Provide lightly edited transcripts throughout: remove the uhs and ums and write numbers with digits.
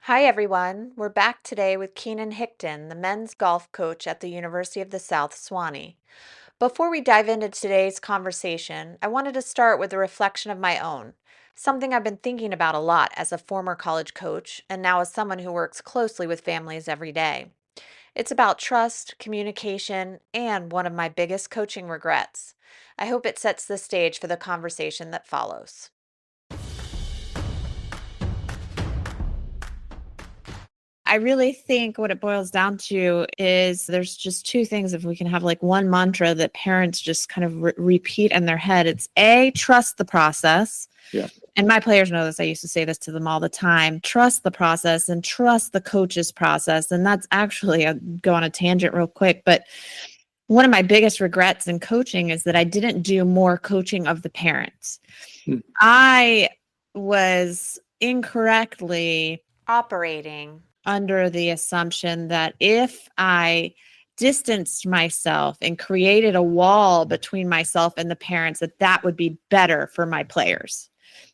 Hi, everyone. We're back today with Keenan Hickton, the men's golf coach at the University of the South, Sewanee. Before we dive into today's conversation, I wanted to start with a reflection of my own, something I've been thinking about a lot as a former college coach and now as someone who works closely with families every day. It's about trust, communication, and one of my biggest coaching regrets. I hope it sets the stage for the conversation that follows. I really think what it boils down to is there's just two things. If we can have like one mantra that parents just kind of repeat in their head, it's A, trust the process. Yeah. And my players know this. I used to say this to them all the time. Trust the process and trust the coach's process. And that's actually, I'll go on a tangent real quick, but one of my biggest regrets in coaching is that I didn't do more coaching of the parents. I was incorrectly Operating. under the assumption that if I distanced myself and created a wall between myself and the parents, that would be better for my players.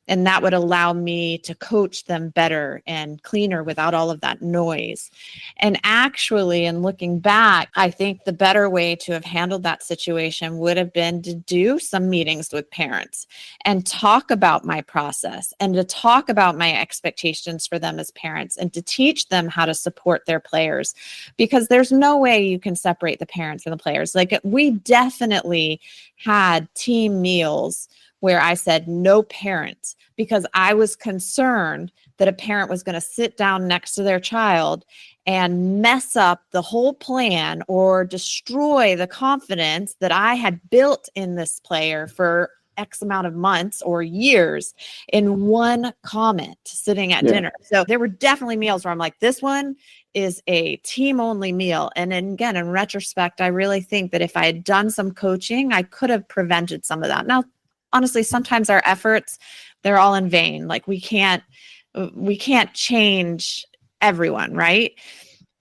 And that would allow me to coach them better and cleaner without all of that noise. And actually, in looking back, I think the better way to have handled that situation would have been to do some meetings with parents and talk about my process and to talk about my expectations for them as parents and to teach them how to support their players, because there's no way you can separate the parents from the players. Like, we definitely had team meals where I said no parents, because I was concerned that a parent was going to sit down next to their child and mess up the whole plan or destroy the confidence that I had built in this player for X amount of months or years in one comment sitting at dinner. So there were definitely meals where I'm like, this one is a team only meal. And then again, in retrospect, I really think that if I had done some coaching, I could have prevented some of that. Now, honestly, sometimes our efforts, they're all in vain. Like we can't change everyone, right?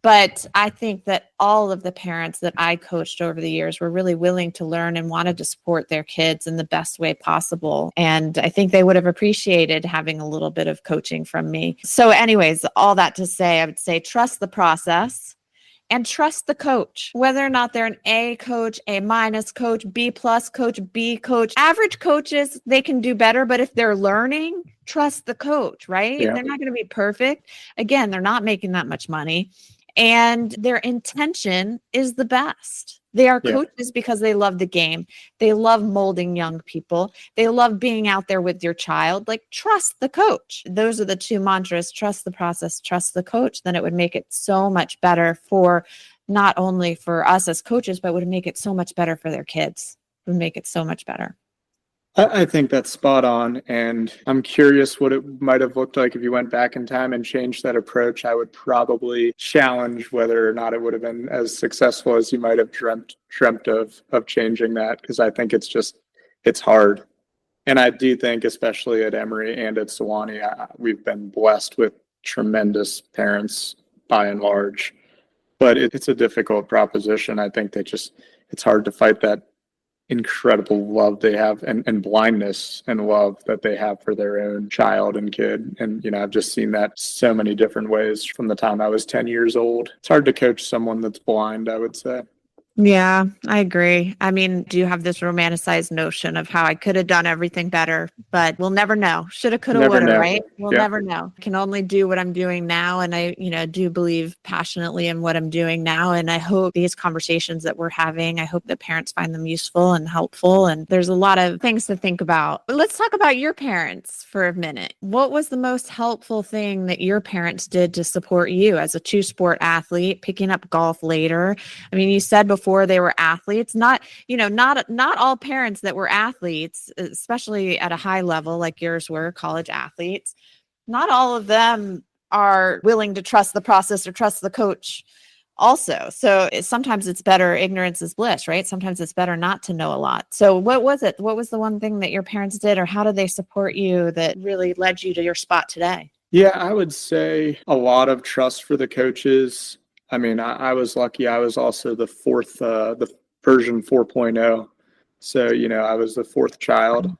But I think that all of the parents that I coached over the years were really willing to learn and wanted to support their kids in the best way possible. And I think they would have appreciated having a little bit of coaching from me. So anyways, all that to say, I would say trust the process. And trust the coach, whether or not they're an A coach, A minus coach, B plus coach, B coach. Average coaches, they can do better, but if they're learning, trust the coach, right? Yeah. They're not going to be perfect. Again, they're not making that much money. And their intention is the best. They are coaches because they love the game. They love molding young people. They love being out there with your child. Like, trust the coach. Those are the two mantras: trust the process, trust the coach. Then it would make it so much better for not only for us as coaches, but would make it so much better for their kids. It would make it so much better. I think that's spot on. And I'm curious what it might have looked like if you went back in time and changed that approach. I would probably challenge whether or not it would have been as successful as you might have dreamt of changing that, because I think it's hard. And I do think, especially at Emory and at Sewanee, we've been blessed with tremendous parents by and large. But it's a difficult proposition. I think it's hard to fight that incredible love they have and blindness and love that they have for their own child and kid. And, I've just seen that so many different ways from the time I was 10 years old. It's hard to coach someone that's blind, I would say. Yeah, I agree. I mean, do you have this romanticized notion of how I could have done everything better, but we'll never know. Shoulda, coulda, Never woulda, know. right? We'll Yeah. never know. I can only do what I'm doing now. And I, do believe passionately in what I'm doing now. And I hope these conversations that we're having, I hope that parents find them useful and helpful. And there's a lot of things to think about. But let's talk about your parents for a minute. What was the most helpful thing that your parents did to support you as a two-sport athlete, picking up golf later? I mean, you said before they were athletes. Not all parents that were athletes, especially at a high level like yours were, college athletes, not all of them are willing to trust the process or trust the coach also. So sometimes it's better, ignorance is bliss, right? Sometimes it's better not to know a lot. So what was it? What was the one thing that your parents did, or how did they support you that really led you to your spot today? Yeah, I would say a lot of trust for the coaches. I mean, I was lucky. I was also the version 4.0. So, I was the fourth child.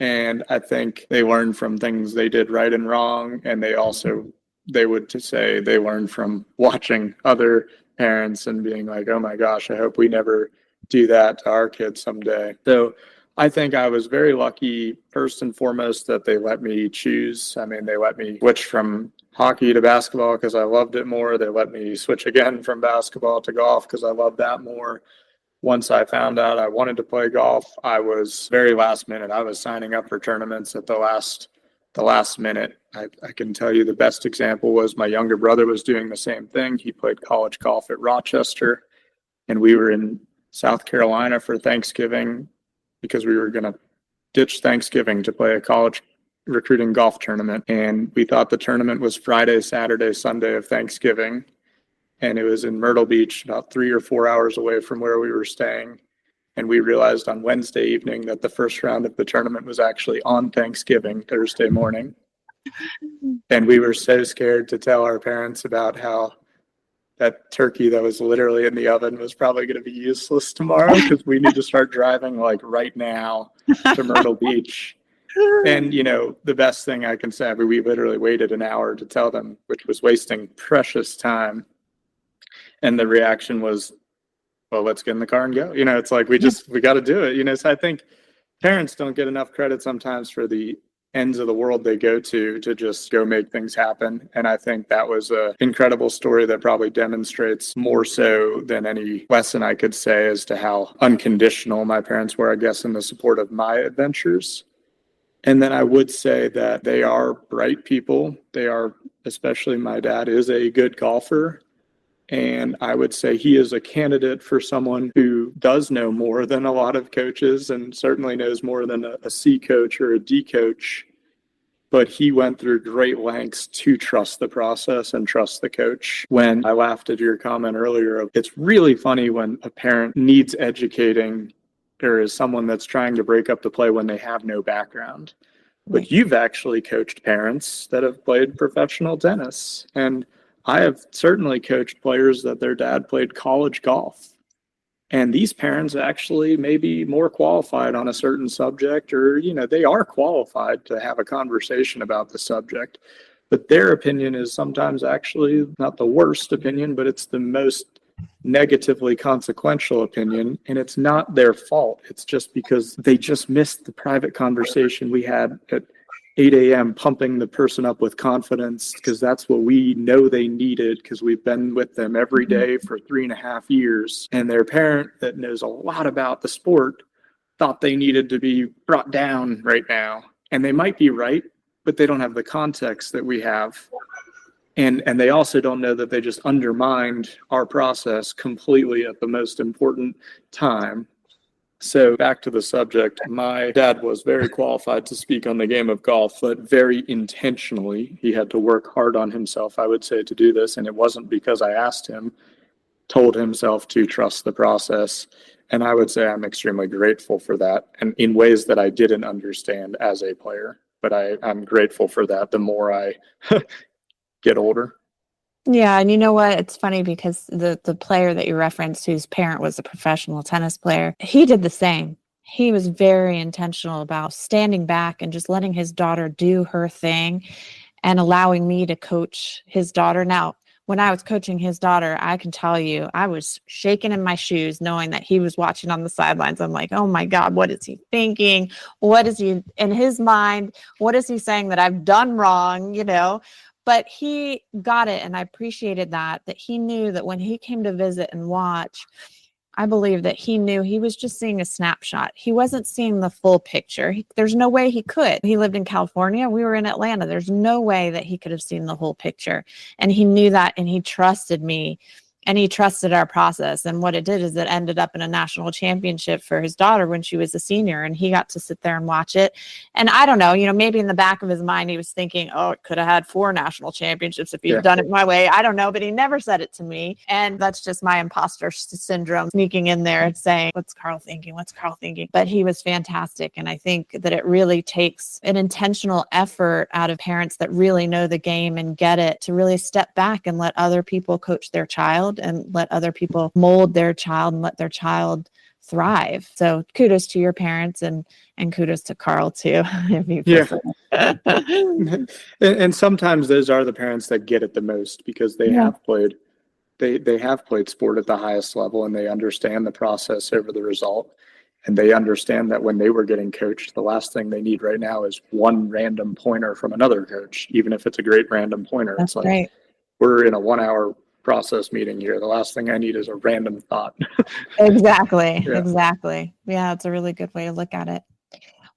And I think they learned from things they did right and wrong. And they also they would to say they learned from watching other parents and being like, oh my gosh, I hope we never do that to our kids someday. So I think I was very lucky, first and foremost, that they let me choose. I mean, they let me switch from hockey to basketball because I loved it more. They let me switch again from basketball to golf because I loved that more. Once I found out I wanted to play golf, I was very last minute. I was signing up for tournaments at the last minute. I can tell you the best example was my younger brother was doing the same thing. He played college golf at Rochester, and we were in South Carolina for Thanksgiving because we were going to ditch Thanksgiving to play a college recruiting golf tournament. And we thought the tournament was Friday, Saturday, Sunday of Thanksgiving. And it was in Myrtle Beach, about 3 or 4 hours away from where we were staying. And we realized on Wednesday evening that the first round of the tournament was actually on Thanksgiving, Thursday morning. And we were so scared to tell our parents about how that turkey that was literally in the oven was probably going to be useless tomorrow because we need to start driving like right now to Myrtle Beach. And, you know, the best thing I can say, we literally waited an hour to tell them, which was wasting precious time. And the reaction was, well, let's get in the car and go. You know, it's like, we got to do it. You know, so I think parents don't get enough credit sometimes for the ends of the world they go to just go make things happen. And I think that was an incredible story that probably demonstrates more so than any lesson I could say as to how unconditional my parents were, I guess, in the support of my adventures. And then I would say that they are bright people. They are, especially my dad is a good golfer. And I would say he is a candidate for someone who does know more than a lot of coaches and certainly knows more than a C coach or a D coach. But he went through great lengths to trust the process and trust the coach. When I laughed at your comment earlier, it's really funny when a parent needs educating or is someone that's trying to break up the play when they have no background. But you've actually coached parents that have played professional tennis. And I have certainly coached players that their dad played college golf. And these parents actually may be more qualified on a certain subject, or, you know, they are qualified to have a conversation about the subject. But their opinion is sometimes actually not the worst opinion, but it's the most negatively consequential opinion. And it's not their fault. It's just because they just missed the private conversation we had at 8 a.m. pumping the person up with confidence because that's what we know they needed because we've been with them every day for 3.5 years. And their parent that knows a lot about the sport thought they needed to be brought down right now. And they might be right, but they don't have the context that we have. And they also don't know that they just undermined our process completely at the most important time. So back to the subject, my dad was very qualified to speak on the game of golf, but very intentionally, he had to work hard on himself, I would say, to do this. And it wasn't because I asked him, told himself to trust the process. And I would say I'm extremely grateful for that, and in ways that I didn't understand as a player. But I'm grateful for that the more I get older. Yeah, and you know what? It's funny because the player that you referenced, whose parent was a professional tennis player, he did the same. He was very intentional about standing back and just letting his daughter do her thing and allowing me to coach his daughter. Now, when I was coaching his daughter, I can tell you, I was shaking in my shoes knowing that he was watching on the sidelines. I'm like, oh my God, what is he thinking? What is he in his mind? What is he saying that I've done wrong? You know? But he got it, and I appreciated that he knew that when he came to visit and watch, I believe that he knew he was just seeing a snapshot. He wasn't seeing the full picture. There's no way he could. He lived in California. We were in Atlanta. There's no way that he could have seen the whole picture. And he knew that, and he trusted me. And he trusted our process. And what it did is it ended up in a national championship for his daughter when she was a senior. And he got to sit there and watch it. And I don't know, maybe in the back of his mind, he was thinking, oh, it could have had 4 national championships if he'd done it my way. I don't know, but he never said it to me. And that's just my imposter syndrome sneaking in there and saying, what's Carl thinking? What's Carl thinking? But he was fantastic. And I think that it really takes an intentional effort out of parents that really know the game and get it to really step back and let other people coach their child and let other people mold their child and let their child thrive. So kudos to your parents and kudos to Carl too, if you Yeah. prefer. And sometimes those are the parents that get it the most because they Yeah. have played they have played sport at the highest level, and they understand the process over the result. And they understand that when they were getting coached, the last thing they need right now is one random pointer from another coach, even if it's a great random pointer. That's It's like, right. we're in a 1 hour process meeting here. The last thing I need is a random thought. Exactly. Yeah. Exactly. Yeah, it's a really good way to look at it.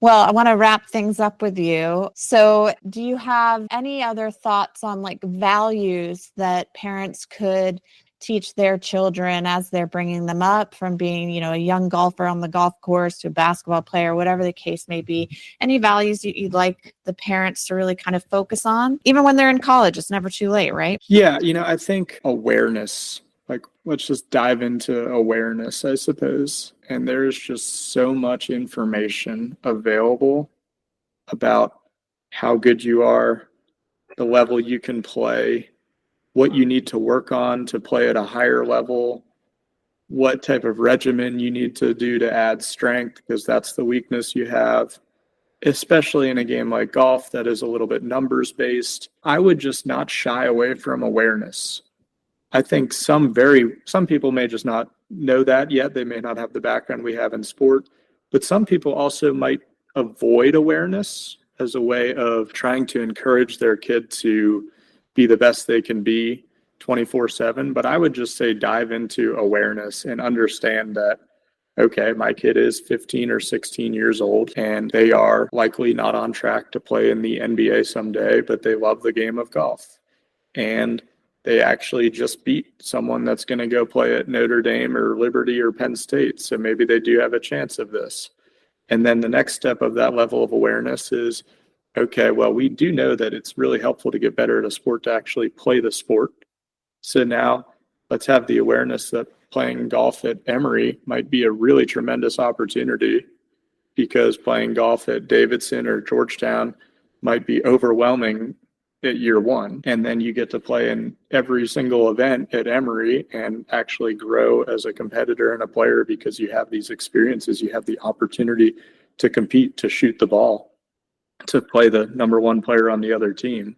Well, I want to wrap things up with you. So, do you have any other thoughts on like values that parents could teach their children as they're bringing them up from being, a young golfer on the golf course to a basketball player, whatever the case may be? Any values you'd like the parents to really kind of focus on, even when they're in college? It's never too late, right? Yeah, I think awareness, like let's just dive into awareness, I suppose. And there's just so much information available about how good you are, the level you can play, what you need to work on to play at a higher level, what type of regimen you need to do to add strength, because that's the weakness you have, especially in a game like golf that is a little bit numbers based. I would just not shy away from awareness. I think some people may just not know that yet. They may not have the background we have in sport, but some people also might avoid awareness as a way of trying to encourage their kid to be the best they can be 24/7. But I would just say dive into awareness and understand that, okay, my kid is 15 or 16 years old and they are likely not on track to play in the NBA someday, but they love the game of golf. And they actually just beat someone that's going to go play at Notre Dame or Liberty or Penn State. So maybe they do have a chance of this. And then the next step of that level of awareness is, okay, well, we do know that it's really helpful to get better at a sport to actually play the sport. So now let's have the awareness that playing golf at Emory might be a really tremendous opportunity, because playing golf at Davidson or Georgetown might be overwhelming at year one. And then you get to play in every single event at Emory and actually grow as a competitor and a player because you have these experiences. You have the opportunity to compete, to shoot the ball, to play the number one player on the other team.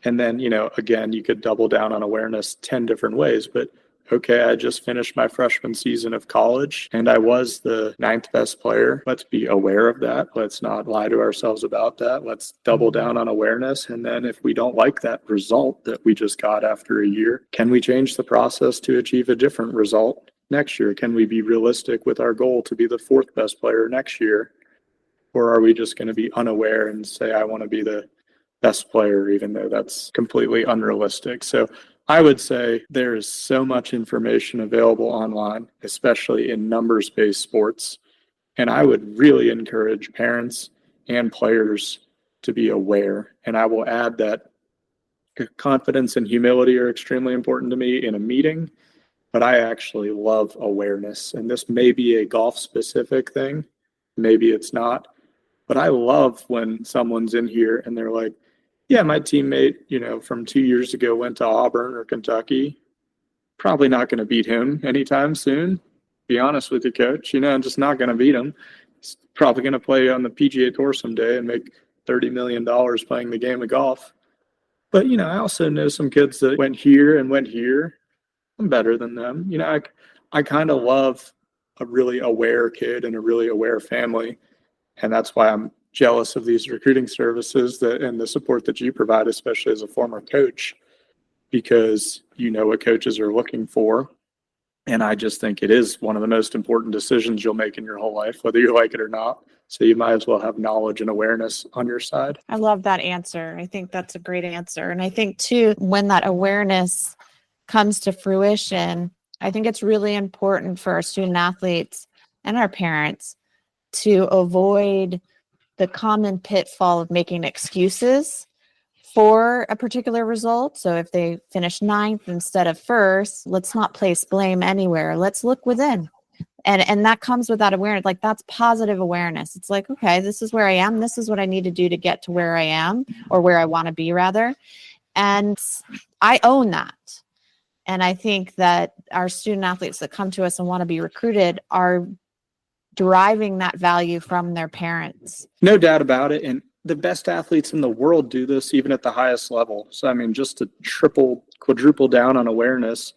And then, again, you could double down on awareness 10 different ways, but okay, I just finished my freshman season of college and I was the 9th best player. Let's be aware of that. Let's not lie to ourselves about that. Let's double down on awareness. And then if we don't like that result that we just got after a year, can we change the process to achieve a different result next year? Can we be realistic with our goal to be the 4th best player next year? Or are we just going to be unaware and say, I want to be the best player, even though that's completely unrealistic? So I would say there is so much information available online, especially in numbers-based sports. And I would really encourage parents and players to be aware. And I will add that confidence and humility are extremely important to me in a meeting, but I actually love awareness. And this may be a golf-specific thing. Maybe it's not. But I love when someone's in here and they're like, yeah, my teammate, from 2 years ago went to Auburn or Kentucky. Probably not going to beat him anytime soon. Be honest with you, coach. I'm just not going to beat him. He's probably going to play on the PGA Tour someday and make $30 million playing the game of golf. But, I also know some kids that went here and went here. I'm better than them. I kind of love a really aware kid and a really aware family. And that's why I'm jealous of these recruiting services and the support that you provide, especially as a former coach, because you know what coaches are looking for. And I just think it is one of the most important decisions you'll make in your whole life, whether you like it or not. So you might as well have knowledge and awareness on your side. I love that answer. I think that's a great answer. And I think too, when that awareness comes to fruition, I think it's really important for our student athletes and our parents to avoid the common pitfall of making excuses for a particular result. So if they finish 9th instead of 1st, let's not place blame anywhere. Let's look within. And that comes with that awareness. Like, that's positive awareness. It's like, okay, this is where I am. This is what I need to do to get to where I am, or where I want to be rather. And I own that. And I think that our student athletes that come to us and want to be recruited are deriving that value from their parents. No doubt about it. And the best athletes in the world do this even at the highest level. So, I mean, just to quadruple down on awareness,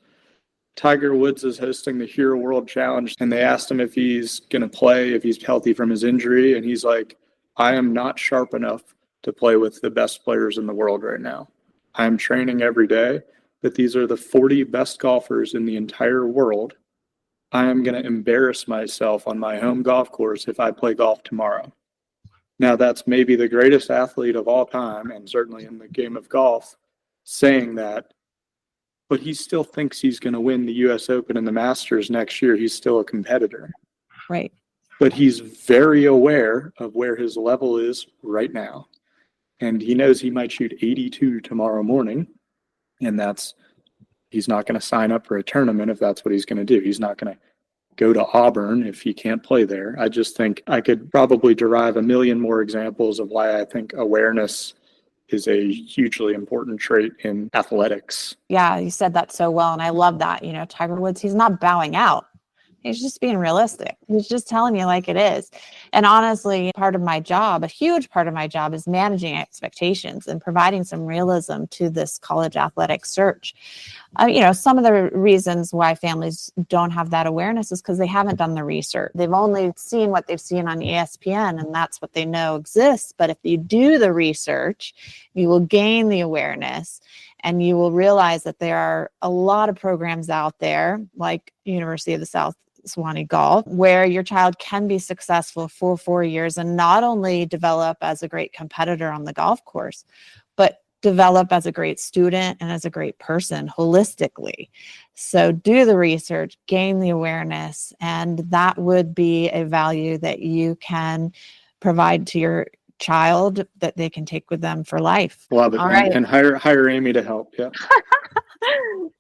Tiger Woods is hosting the Hero World Challenge, and they asked him if he's going to play, if he's healthy from his injury. And he's like, I am not sharp enough to play with the best players in the world right now. I am training every day, but these are the 40 best golfers in the entire world. I am going to embarrass myself on my home golf course if I play golf tomorrow. Now, that's maybe the greatest athlete of all time, and certainly in the game of golf, saying that, but he still thinks he's going to win the US Open and the Masters next year. He's still a competitor. Right. But he's very aware of where his level is right now. And he knows he might shoot 82 tomorrow morning. And he's not going to sign up for a tournament if that's what he's going to do. He's not going to go to Auburn if he can't play there. I just think I could probably derive a million more examples of why I think awareness is a hugely important trait in athletics. Yeah, you said that so well. And I love that. Tiger Woods, he's not bowing out. He's just being realistic. He's just telling you like it is. And honestly, part of my job, a huge part of my job, is managing expectations and providing some realism to this college athletic search. Some of the reasons why families don't have that awareness is because they haven't done the research. They've only seen what they've seen on ESPN, and that's what they know exists. But if you do the research, you will gain the awareness, and you will realize that there are a lot of programs out there, like University of the South Sewanee Golf, where your child can be successful for 4 years and not only develop as a great competitor on the golf course, but develop as a great student and as a great person holistically. So do the research, gain the awareness, and that would be a value that you can provide to your child that they can take with them for life. Love it. All right. And hire Amy to help. Yeah.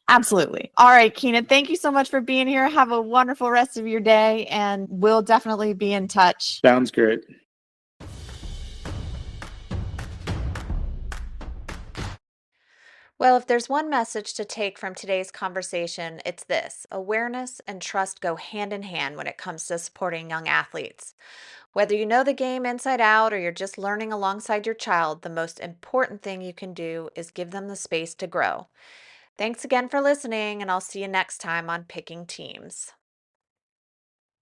Absolutely. All right, Keenan, thank you so much for being here. Have a wonderful rest of your day, and we'll definitely be in touch. Sounds great. Well, if there's one message to take from today's conversation, it's this: awareness and trust go hand in hand when it comes to supporting young athletes. Whether you know the game inside out or you're just learning alongside your child, the most important thing you can do is give them the space to grow. Thanks again for listening, and I'll see you next time on Picking Teams.